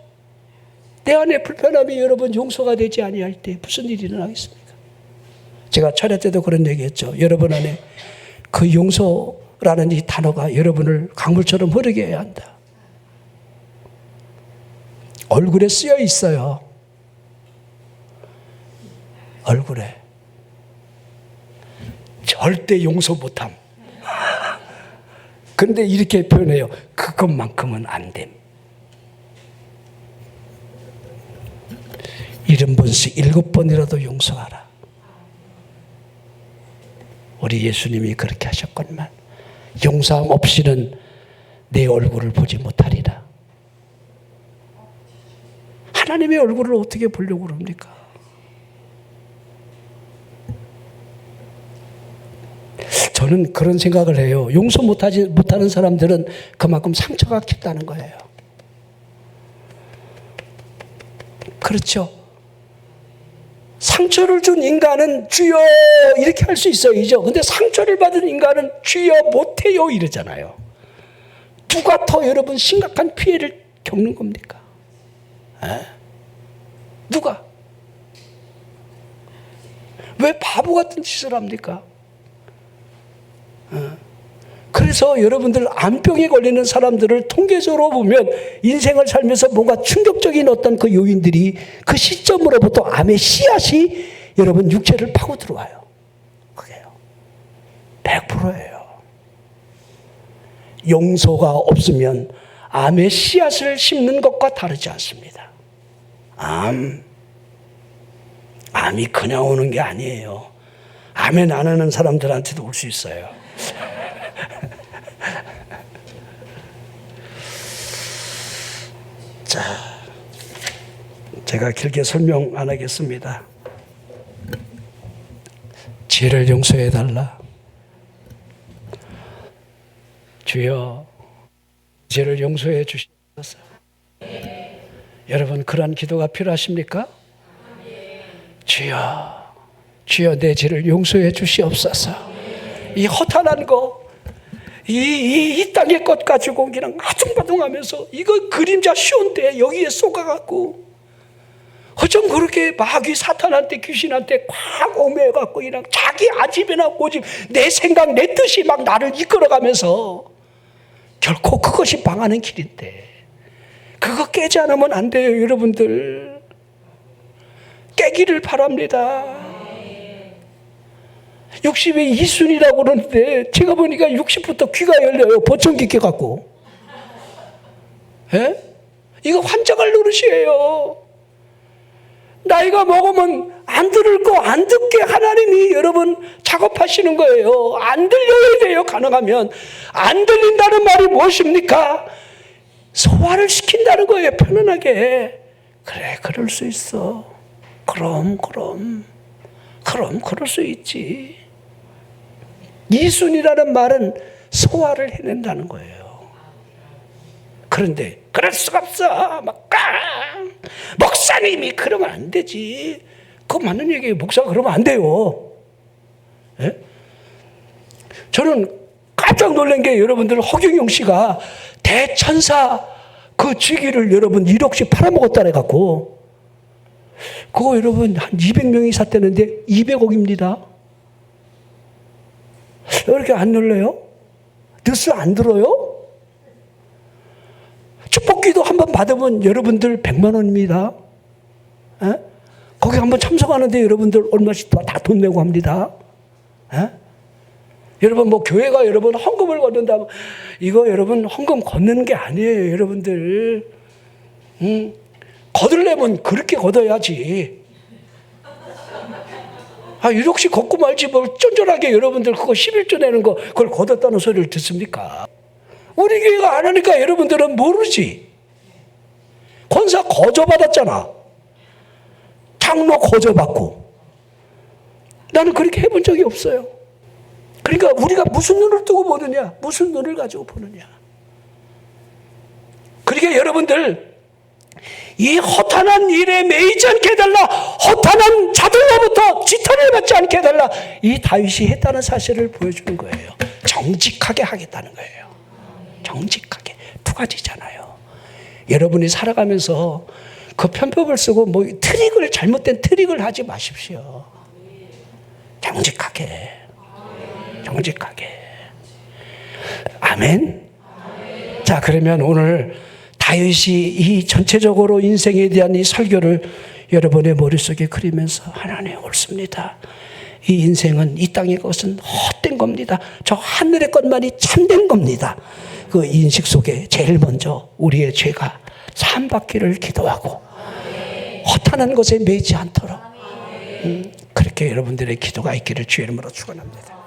내 안에 불편함이 여러분 용서가 되지 아니할 때 무슨 일이 일어나겠습니까? 제가 차례 때도 그런 얘기했죠. 여러분 안에 그 용서라는 이 단어가 여러분을 강물처럼 흐르게 해야 한다. 얼굴에 쓰여 있어요. 얼굴에. 절대 용서 못함. 그런데 이렇게 표현해요. 그것만큼은 안 됨. 70번씩 7번이라도 용서하라. 우리 예수님이 그렇게 하셨건만 용서함 없이는 내 얼굴을 보지 못하리라. 하나님의 얼굴을 어떻게 보려고 그럽니까? 저는 그런 생각을 해요. 용서 못하는 사람들은 그만큼 상처가 깊다는 거예요. 그렇죠. 상처를 준 인간은 주여 이렇게 할 수 있어야죠. 근데 상처를 받은 인간은 주여 못해요 이러잖아요. 누가 더 여러분 심각한 피해를 겪는 겁니까? 에? 누가? 왜 바보 같은 짓을 합니까? 그래서 여러분들 암병에 걸리는 사람들을 통계적으로 보면 인생을 살면서 뭔가 충격적인 어떤 그 요인들이 그 시점으로부터 암의 씨앗이 여러분 육체를 파고 들어와요. 그게요. 100%예요. 용서가 없으면 암의 씨앗을 심는 것과 다르지 않습니다. 암이 그냥 오는 게 아니에요. 아멘 안 하는 사람들한테도 올 수 있어요. 자, 제가 길게 설명 안 하겠습니다. 죄를 용서해 달라. 주여, 죄를 용서해 주시옵소서. 여러분 그러한 기도가 필요하십니까? 주여, 주여 내 죄를 용서해 주시옵소서. 이 허탄한 거, 이 땅의 것 가지고 그냥 아둥바둥하면서 이거 그림자 쉬운데 여기에 쏘가갖고 어쩜 그렇게 마귀 사탄한테 귀신한테 콱 오매갖고 그냥 자기 아집이나 고집 내 생각 내 뜻이 막 나를 이끌어가면서 결코 그것이 망하는 길인데 그거 깨지 않으면 안 돼요. 여러분들 깨기를 바랍니다. 60에 이순이라고 그러는데 제가 보니까 60부터 귀가 열려요. 보청기 껴갖고. 예? 이거 환장할 노릇이에요. 나이가 먹으면 안 들을 거 안 듣게 하나님이 여러분 작업하시는 거예요. 안 들려야 돼요. 가능하면. 안 들린다는 말이 무엇입니까? 소화를 시킨다는 거예요. 편안하게. 그래 그럴 수 있어. 그럼 그럴 수 있지. 이순이라는 말은 소화를 해낸다는 거예요. 그런데 그럴 수가 없어. 막 목사님이 그러면 안 되지. 그거 맞는 얘기예요. 목사가 그러면 안 돼요. 예? 저는 깜짝 놀란 게 여러분들 허경영 씨가 대천사 그 쥐기를 여러분 1억씩 팔아먹었다 해갖고 그거 여러분 한 200명이 샀다는데 200억입니다. 왜 이렇게 안 놀래요? 뉴스 안 들어요? 축복기도 한번 받으면 여러분들 100만 원입니다. 에? 거기 한번 참석하는데 여러분들 얼마씩 다 돈 내고 합니다. 에? 여러분 뭐 교회가 여러분 헌금을 걷는다 이거 여러분 헌금 걷는 게 아니에요. 여러분들 걷으려면 그렇게 걷어야지. 1억씩 걷고 말지 뭘 쫀쫀하게 여러분들 그거 11조 내는 거 그걸 걷었다는 소리를 듣습니까? 우리 교회가 안 하니까 여러분들은 모르지. 권사 거저받았잖아. 장로 거저받고. 나는 그렇게 해본 적이 없어요. 그러니까 우리가 무슨 눈을 뜨고 보느냐? 무슨 눈을 가지고 보느냐? 그러니까 여러분들 이 허탄한 일에 매이지 않게 해달라. 허탄한 자들로부터 지탄을 받지 않게 해달라. 이 다윗이 했다는 사실을 보여주는 거예요. 정직하게 하겠다는 거예요. 정직하게. 두 가지잖아요. 여러분이 살아가면서 그 편법을 쓰고 뭐 트릭을 잘못된 트릭을 하지 마십시오. 정직하게. 정직하게. 아멘. 자, 그러면 오늘 다윗이 이 전체적으로 인생에 대한 이 설교를 여러분의 머릿속에 그리면서 하나님 옳습니다. 이 인생은 이 땅의 것은 헛된 겁니다. 저 하늘의 것만이 참된 겁니다. 그 인식 속에 제일 먼저 우리의 죄가 사함받기를 기도하고 허탄한 것에 매이지 않도록 그렇게 여러분들의 기도가 있기를 주의 이름으로 축원합니다.